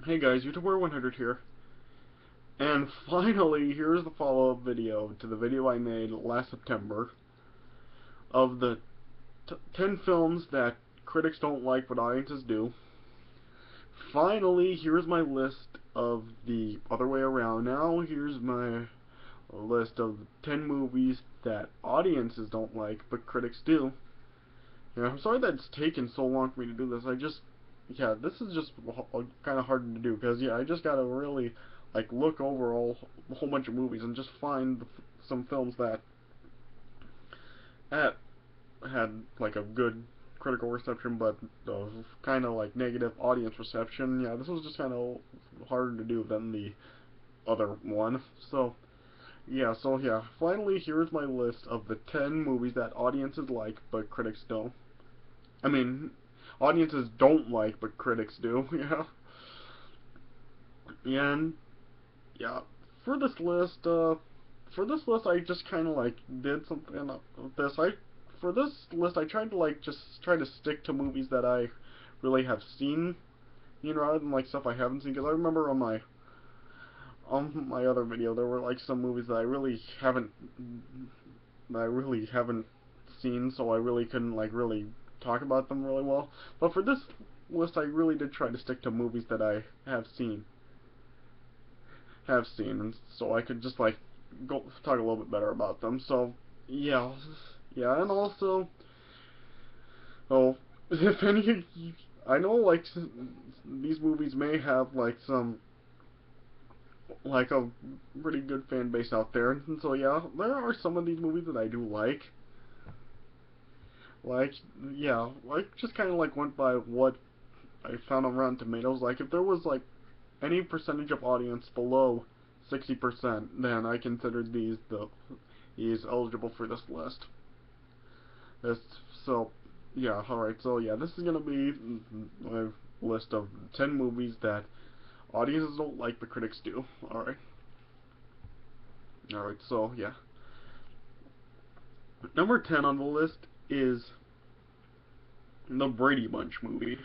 Hey guys, YouTuber 100 here, and finally here's the follow-up video to the video I made last September of the 10 films that critics don't like but audiences do. Finally, here's my list of the other way around. Now here's my list of 10 movies that audiences don't like but critics do. Yeah, I'm sorry that it's taken so long for me to do this. This is just kind of hard to do because I just gotta really look over a whole bunch of movies and just find some films that had a good critical reception but kind of negative audience reception. Yeah, this was just kind of harder to do than the other one. So finally here's my list of the 10 movies that audiences like but critics don't. I mean, audiences don't like but critics do. And yeah, for this list, I just kind of did something with this. For this list, I tried to just try to stick to movies that I really have seen, rather than stuff I haven't seen. Because I remember on my other video, there were some movies that I really haven't seen, so I really couldn't really talk about them really well. But for this list, I really did try to stick to movies that I and so I could just go talk a little bit better about them. So yeah, and also, oh, if any, I know these movies may have some a pretty good fan base out there, and so yeah, there are some of these movies that I do like. I just kind of went by what I found on Rotten Tomatoes. If there was any percentage of audience below 60%, then I considered these eligible for this list. So yeah, alright, so yeah, this is gonna be my list of 10 movies that audiences don't like but critics do. Alright, so yeah. Number 10 on the list is the Brady Bunch movie.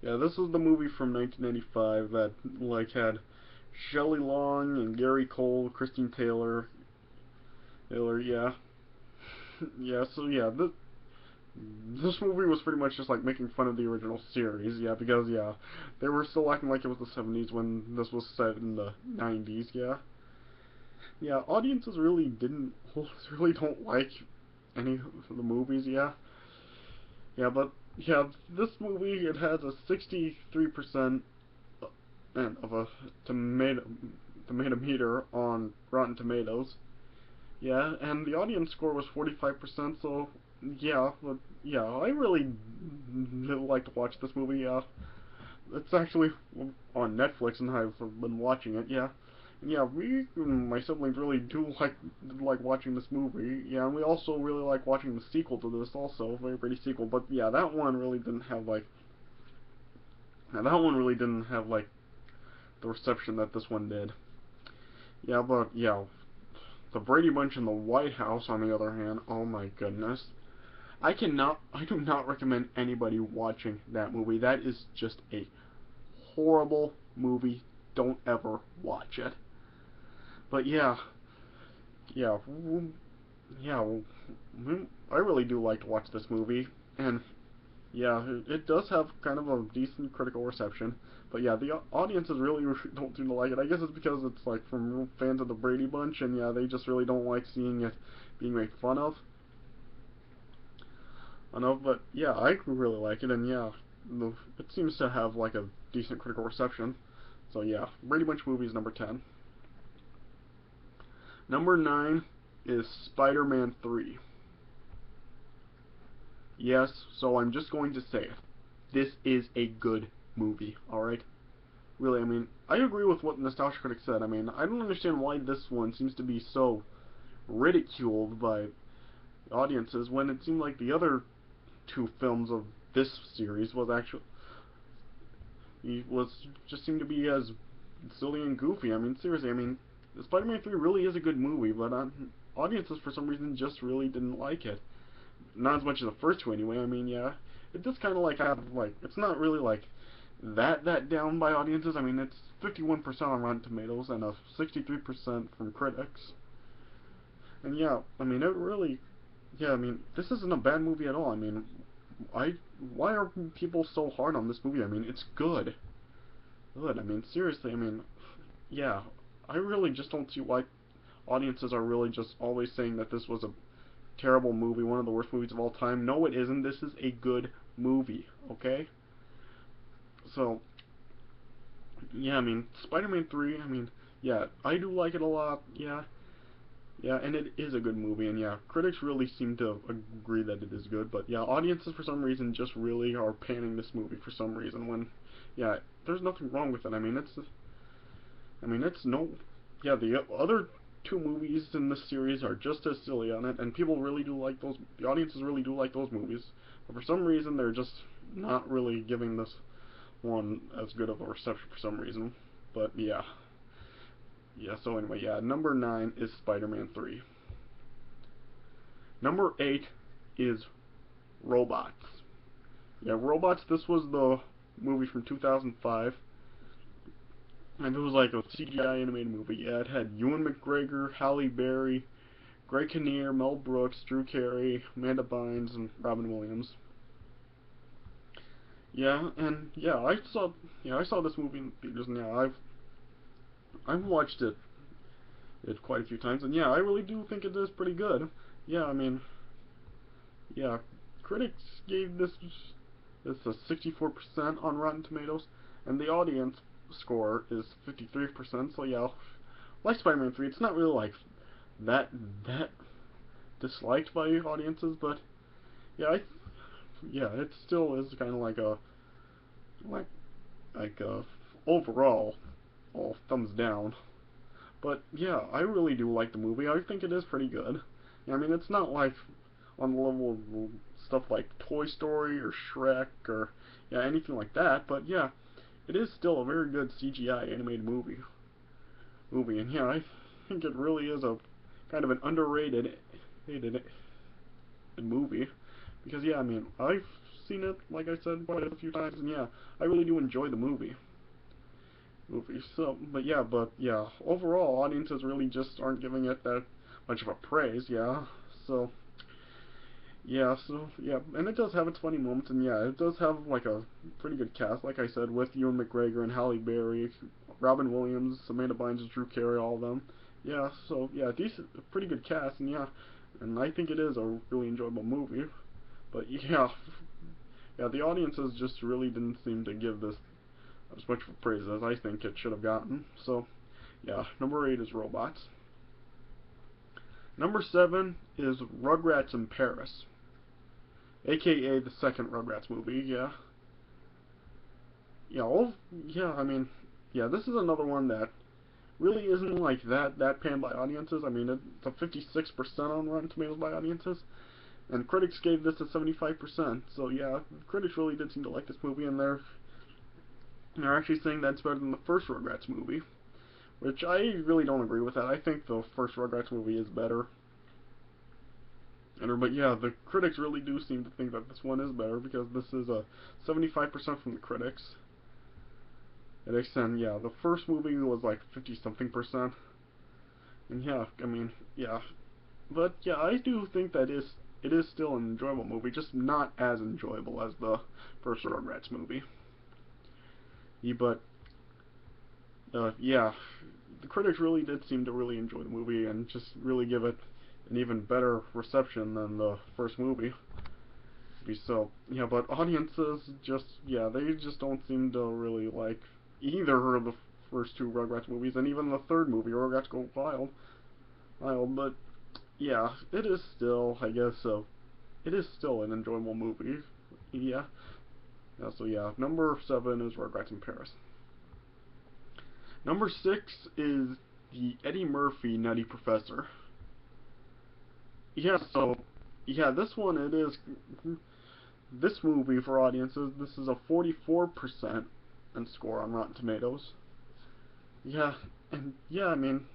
Yeah, this was the movie from 1995 that had Shelley Long and Gary Cole, Christine Taylor, yeah. So yeah, this movie was pretty much just making fun of the original series, because they were still acting like it was the 70s when this was set in the 90s, audiences really don't like any of the movies, but this movie, it has a 63% of a tomato meter on Rotten Tomatoes. And the audience score was 45%, so I really like to watch this movie. It's actually on Netflix, and I've been watching it. We, my siblings, really do like watching this movie. And we also really like watching the sequel to this, also very pretty sequel. But that one really didn't have the reception that this one did. The Brady Bunch in the White House, on the other hand, oh my goodness. I do not recommend anybody watching that movie. That is just a horrible movie. Don't ever watch it. But I really do like to watch this movie, and it does have kind of a decent critical reception. But the audiences really don't seem to like it. I guess it's because it's from fans of the Brady Bunch, and they just really don't like seeing it being made fun of. I know, but I really like it, and it seems to have a decent critical reception. So Brady Bunch movie is number 10. Number 9 is Spider-Man 3. Yes, so I'm just going to say it. This is a good movie, alright? Really, I mean, I agree with what Nostalgia Critic said. I mean, I don't understand why this one seems to be so ridiculed by audiences when it seemed like the other two films of this series just seemed to be as silly and goofy. I mean, seriously, I mean, Spider-Man 3 really is a good movie, but audiences for some reason just really didn't like it. Not as much as the first two anyway. I mean, it just kind of have it's not really that down by audiences. I mean, it's 51% on Rotten Tomatoes and a 63% from critics. And yeah, I mean, it really, yeah, I mean, this isn't a bad movie at all. I mean, why are people so hard on this movie? I mean, it's good. Good. I mean, seriously, I mean, yeah, I really just don't see why audiences are really just always saying that this was a terrible movie, one of the worst movies of all time. No, it isn't. This is a good movie, okay? So, yeah, I mean, Spider-Man 3, I mean, yeah, I do like it a lot, yeah. Yeah, and it is a good movie, and yeah, critics really seem to agree that it is good, but yeah, audiences for some reason just really are panning this movie for some reason when, yeah, there's nothing wrong with it. I mean, it's no, yeah, the other two movies in this series are just as silly on it, and people really do like those, the audiences really do like those movies, but for some reason they're just not really giving this one as good of a reception for some reason, but yeah. Yeah, so anyway, yeah, number 9 is Spider-Man 3. Number 8 is Robots. Yeah, Robots, this was the movie from 2005. And it was like a CGI animated movie. Yeah, it had Ewan McGregor, Halle Berry, Greg Kinnear, Mel Brooks, Drew Carey, Amanda Bynes, and Robin Williams. Yeah, and yeah, I saw this movie in theaters, and yeah, I've watched it quite a few times, and yeah, I really do think it is pretty good. Yeah, I mean, yeah, critics gave this a 64% on Rotten Tomatoes, and the audience score is 53%. So yeah, like Spider-Man 3, it's not really like that that disliked by audiences, but yeah, yeah, it still is kind of like like a overall all thumbs down. But yeah, I really do like the movie. I think it is pretty good. Yeah, I mean, it's not like on the level of stuff like Toy Story or Shrek or yeah, anything like that, but yeah, it is still a very good CGI animated movie, and yeah, I think it really is a kind of an underrated hated movie because yeah, I mean, I've seen it like I said quite a few times, and yeah, I really do enjoy the movie. So, but yeah, overall, audiences really just aren't giving it that much of a praise. Yeah, so yeah, and it does have its funny moments, and yeah, it does have like a pretty good cast, like I said, with Ewan McGregor and Halle Berry, Robin Williams, Amanda Bynes, Drew Carey, all of them. Yeah, so yeah, decent, pretty good cast, and yeah, and I think it is a really enjoyable movie. But yeah, yeah, the audiences just really didn't seem to give this as much praise as I think it should have gotten. So yeah, number 8 is Robots. Number 7 is Rugrats in Paris, aka the second Rugrats movie. Yeah, yeah, yeah. I mean, yeah, this is another one that really isn't like that panned by audiences. I mean, it's a 56% on Rotten Tomatoes by audiences, and critics gave this a 75%. So yeah, critics really did seem to like this movie, and they're actually saying that's better than the first Rugrats movie, which I really don't agree with that. I think the first Rugrats movie is better. But yeah, the critics really do seem to think that this one is better because this is a 75% from the critics. And yeah, the first movie was like 50 something percent. And yeah, I mean, yeah. But yeah, I do think that it is still an enjoyable movie, just not as enjoyable as the first Rugrats movie. Yeah, but yeah, the critics really did seem to really enjoy the movie and just really give it an even better reception than the first movie. So yeah, but audiences just yeah, they just don't seem to really like either of the first two Rugrats movies, and even the third movie, Rugrats Go Wild. But yeah, it is still, I guess, it is still an enjoyable movie. Yeah. Yeah. So yeah, number 7 is Rugrats in Paris. Number 6 is the Eddie Murphy Nutty Professor. Yeah. So yeah, this one it is. This movie for audiences, this is a 44% in score on Rotten Tomatoes. Yeah, and yeah, I mean,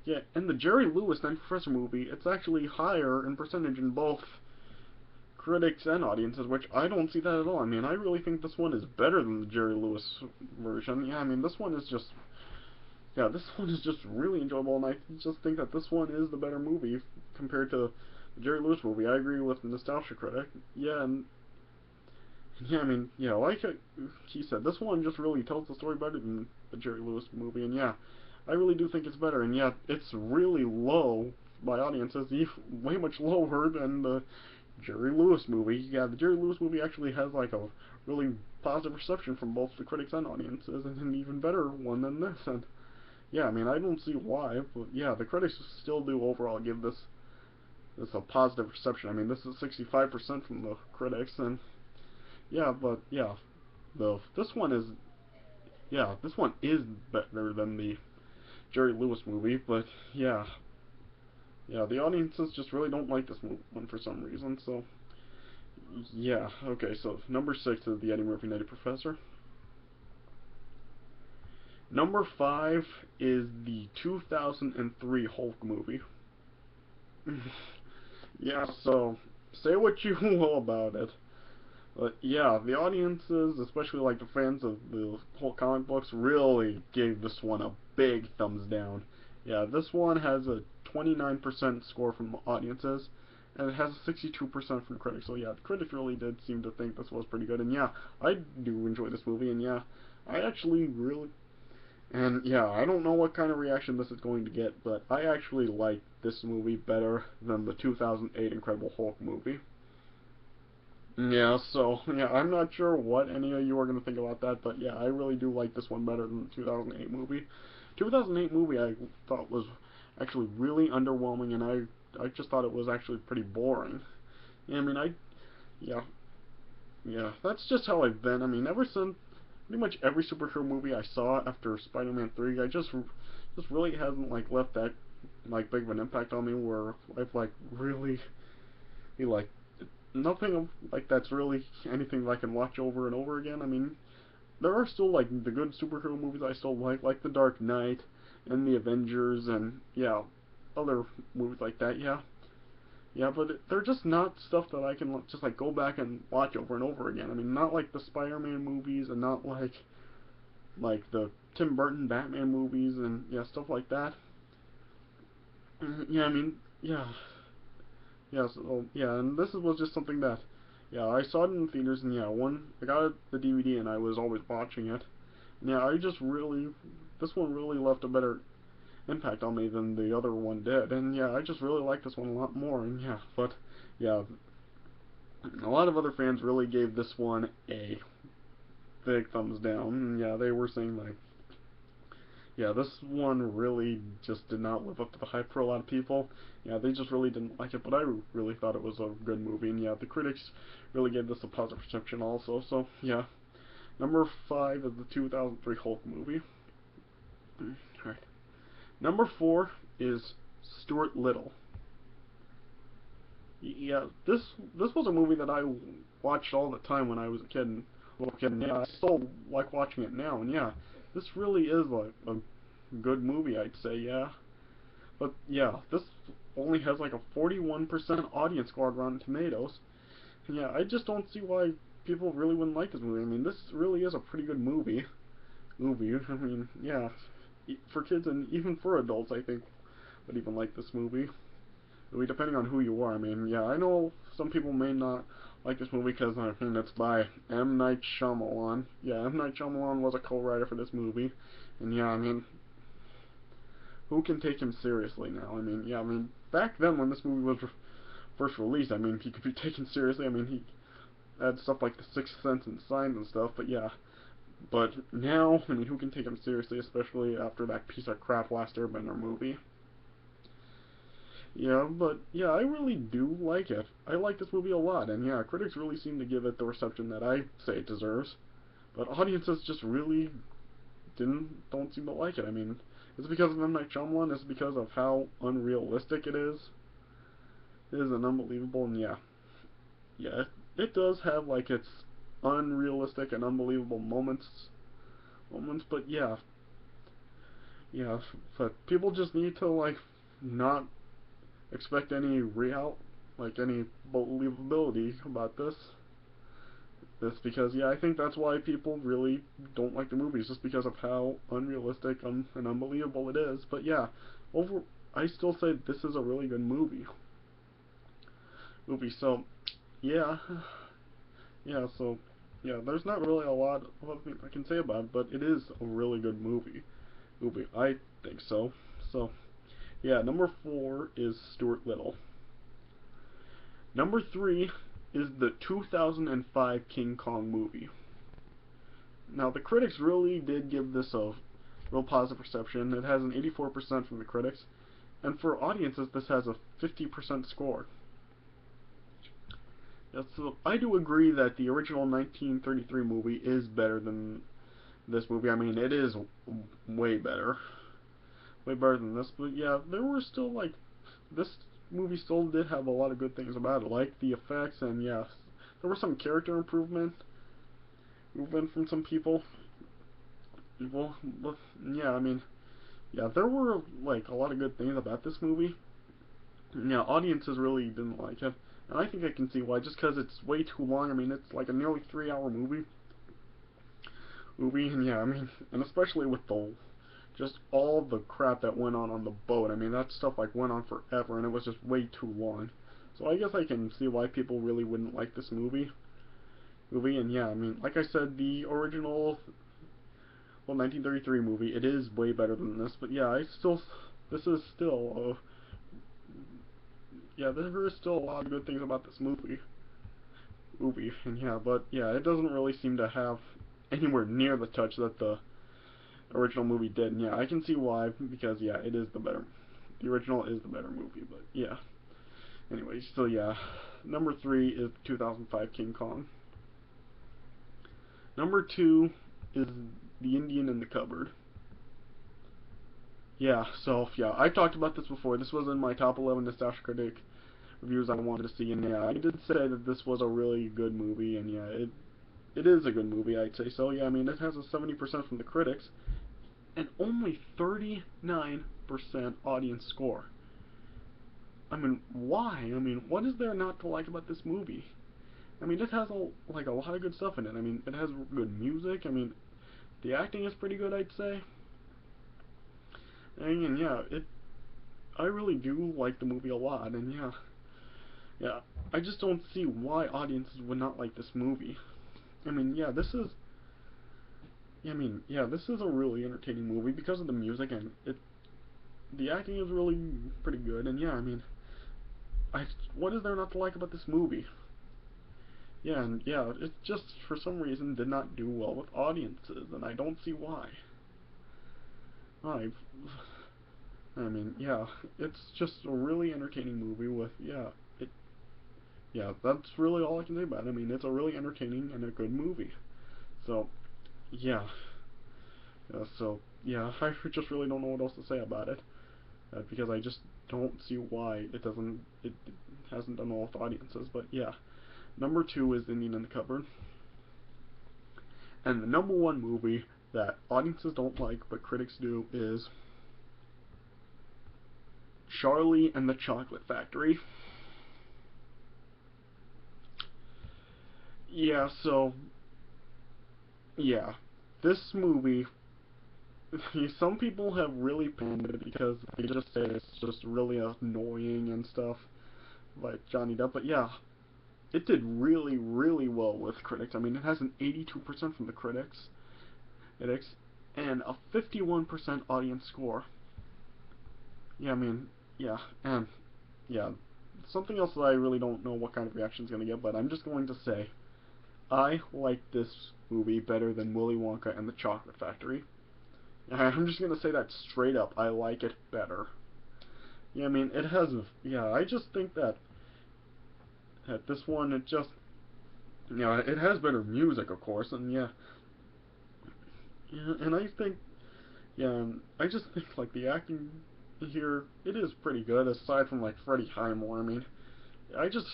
yeah, in the Jerry Lewis Nutty Professor movie, it's actually higher in percentage in both critics and audiences, which I don't see that at all. I mean, I really think this one is better than the Jerry Lewis version. Yeah, I mean, this one is just, yeah, this one is just really enjoyable, and I just think that this one is the better movie compared to the Jerry Lewis movie. I agree with the nostalgia critic. Yeah, and yeah, I mean, yeah, like he said, this one just really tells the story better than the Jerry Lewis movie, and yeah, I really do think it's better, and yeah, it's really low by audiences, way much lower than the Jerry Lewis movie. Yeah, the Jerry Lewis movie actually has like a really positive reception from both the critics and audiences, and an even better one than this, and yeah, I mean, I don't see why, but yeah, the critics still do overall give this a positive reception. I mean, this is 65% from the critics, and yeah, but yeah, this one is, yeah, this one is better than the Jerry Lewis movie, but yeah, yeah, the audiences just really don't like this one for some reason. So yeah, okay, so number 6 is the Eddie Murphy Nutty Professor. Number 5 is the 2003 Hulk movie. Yeah, so say what you will about it. But yeah, the audiences, especially like the fans of the whole comic books, really gave this one a big thumbs down. Yeah, this one has a 29% score from audiences, and it has a 62% from critics. So yeah, the critics really did seem to think this was pretty good. And yeah, I do enjoy this movie, and yeah, I actually really, and yeah, I don't know what kind of reaction this is going to get, but I actually like this movie better than the 2008 Incredible Hulk movie. Yeah, so, yeah, I'm not sure what any of you are going to think about that, but yeah, I really do like this one better than the 2008 movie. 2008 movie I thought was actually really underwhelming, and I just thought it was actually pretty boring. Yeah, I mean, yeah, yeah, that's just how I've been. I mean, ever since pretty much every superhero movie I saw after Spider-Man 3, I just really hasn't, like, left that, like, big of an impact on me where I've, like, really, like, nothing like that's really anything that I can watch over and over again. I mean, there are still like the good superhero movies I still like The Dark Knight and The Avengers, and yeah, other movies like that. Yeah, yeah, but they're just not stuff that I can just like go back and watch over and over again. I mean, not like the Spider-Man movies, and not like the Tim Burton Batman movies, and yeah, stuff like that. Yeah, I mean, yeah. Yeah, so, yeah, and this was just something that, yeah, I saw it in the theaters, and yeah, I got the DVD, and I was always watching it. And yeah, this one really left a better impact on me than the other one did, and yeah, I just really like this one a lot more, and yeah, but, yeah, a lot of other fans really gave this one a big thumbs down, and yeah, they were saying, like, yeah, this one really just did not live up to the hype for a lot of people. Yeah, they just really didn't like it, but I really thought it was a good movie, and yeah, the critics really gave this a positive reception also, so yeah. Number 5 is the 2003 Hulk movie. Alright. Number 4 is Stuart Little. Yeah, this was a movie that I watched all the time when I was a kid, and yeah, I still like watching it now, and yeah, this really is like a good movie, I'd say, yeah. But yeah, this only has like a 41% audience score on Rotten Tomatoes. And yeah, I just don't see why people really wouldn't like this movie. I mean, this really is a pretty good movie. I mean, yeah, for kids and even for adults, I think would even like this movie. I mean, depending on who you are. I mean, yeah, I know some people may not like this movie because I mean it's by M. Night Shyamalan. Yeah, M. Night Shyamalan was a co-writer for this movie, and yeah, I mean, who can take him seriously now? I mean, yeah, I mean, back then when this movie was first released, I mean, he could be taken seriously. I mean, he had stuff like The Sixth Sense and Signs and stuff, but yeah. But now, I mean, who can take him seriously, especially after that piece of crap Last Airbender movie? Yeah, but yeah, I really do like it. I like this movie a lot, and yeah, critics really seem to give it the reception that I say it deserves. But audiences just really don't seem to like it. I mean, is it because of M. Night Shyamalan? Is it because of how unrealistic it is? It is an unbelievable, and yeah, yeah, it does have like its unrealistic and unbelievable but yeah, but people just need to like not expect any like any believability about this because yeah, I think that's why people really don't like the movies, just because of how unrealistic and unbelievable it is. But yeah, I still say this is a really good movie. So yeah, so yeah, there's not really a lot of things I can say about it, but it is a really good movie, I think so. So yeah, number 4 is Stuart Little. Number 3 is the 2005 King Kong movie. Now, the critics really did give this a real positive reception. It has an 84% from the critics, and for audiences, this has a 50% score. Yeah, so I do agree that the original 1933 movie is better than this movie. I mean, it is way better. Way better than this, but yeah, there were still, like, this movie still did have a lot of good things about it, like the effects, and yeah, there was some character movement from some people. Well, yeah, I mean, yeah, there were like a lot of good things about this movie. Yeah, audiences really didn't like it, and I think I can see why. Just because it's way too long. I mean, it's like a nearly 3-hour movie, and yeah, I mean, and especially with the just all the crap that went on the boat. I mean, that stuff like went on forever, and it was just way too long. So I guess I can see why people really wouldn't like this movie, and yeah, I mean, like I said, the original, well, 1933 movie, it is way better than this, but yeah, this is still, yeah, there is still a lot of good things about this movie, and yeah, but yeah, it doesn't really seem to have anywhere near the touch that the original movie did, and yeah, I can see why, because yeah, the original is the better movie, but yeah, anyway, so yeah, number 3 is 2005 King Kong. Number 2 is The Indian in the Cupboard. Yeah, so yeah, I talked about this before. This was in my top 11 nostalgia critic reviews I wanted to see, and yeah, I did say that this was a really good movie, and yeah, it is a good movie, I'd say so. Yeah, I mean, it has a 70% from the critics, and only 39% audience score. I mean, why? I mean, what is there not to like about this movie? I mean, it has like a lot of good stuff in it. I mean, it has good music. I mean, the acting is pretty good, I'd say. And yeah, I really do like the movie a lot, and yeah, I just don't see why audiences would not like this movie. I mean, this is a really entertaining movie because of the music, and the acting is really pretty good, and yeah, I mean, what is there not to like about this movie? Yeah, and yeah, it just for some reason did not do well with audiences, and I don't see why. I, I mean, yeah, it's just a really entertaining movie with yeah, that's really all I can say about it. I mean, it's a really entertaining and a good movie. So, yeah, yeah, I just really don't know what else to say about it, because I just don't see why it hasn't done well with audiences. But yeah, number 2 is Indian in the Cupboard, and the number 1 movie that audiences don't like but critics do is Charlie and the Chocolate Factory. Yeah, so yeah, this movie, some people have really panned it because they just say it's just really annoying and stuff, like Johnny Depp. But yeah, it did really, really well with critics. I mean, it has an 82% from the critics, and a 51% audience score. Yeah, I mean, yeah, and yeah, something else that I really don't know what kind of reaction is gonna get, but I'm just going to say I like this movie better than Willy Wonka and the Chocolate Factory. I'm just gonna say that straight up. I like it better. Yeah, I mean, it has. Yeah, I just think that at this one, it just. Yeah, it has better music, of course, and and I think. Yeah, and I just think like the acting here, it is pretty good. Aside from like Freddie Highmore, I mean, I just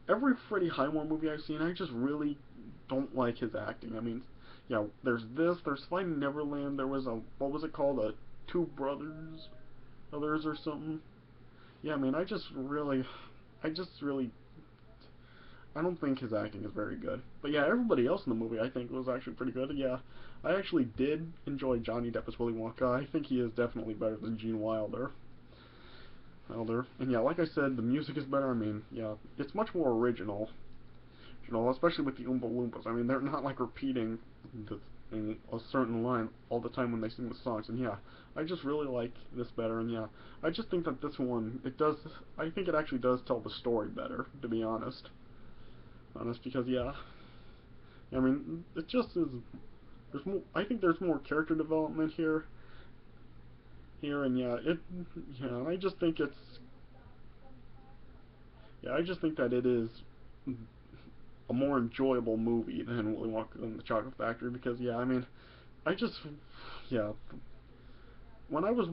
every Freddie Highmore movie I've seen, I just really don't like his acting. I mean, yeah, there's Finding Neverland. There was what was it called? Two Brothers or something. yeah, I mean, I just really, I don't think his acting is very good. But yeah, everybody else in the movie I think was actually pretty good. Yeah, I actually did enjoy Johnny Depp as Willy Wonka. I think he is definitely better than Gene Wilder. And yeah, like I said, the music is better. I mean, yeah, it's much more original. You know, especially with the Oompa Loompas. I mean, they're not like repeating a certain line all the time when they sing the songs. And yeah, I just really like this better. And yeah, I just think that this one, it does. I think it actually does tell the story better, to be honest. Because yeah, I mean, it just is. There's more. I think there's more character development here. And yeah, yeah, I just think it's. Yeah, I just think that it is a more enjoyable movie than Willy Wonka and the Chocolate Factory because yeah, I mean, I just yeah, when I was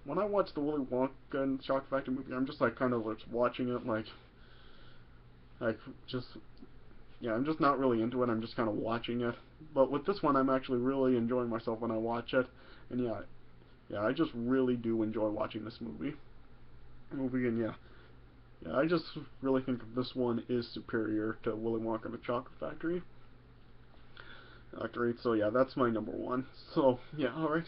when I watched the Willy Wonka and Chocolate Factory movie, I'm just like kind of just watching it like just yeah, I'm just not really into it. I'm just kind of watching it. But with this one, I'm actually really enjoying myself when I watch it. And yeah, yeah, I just really do enjoy watching this and yeah, yeah, I just really think that this one is superior to Willy Wonka and the Chocolate Factory. Great, so yeah, that's my number one. So yeah, alright.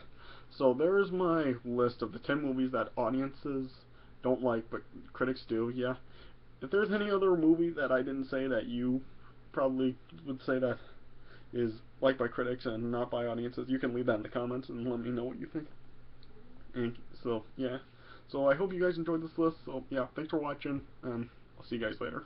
So there's my list of the 10 movies that audiences don't like but critics do. Yeah. If there's any other movie that I didn't say that you probably would say that is liked by critics and not by audiences, you can leave that in the comments and let me know what you think. And so yeah. So I hope you guys enjoyed this list. So yeah, thanks for watching and I'll see you guys later.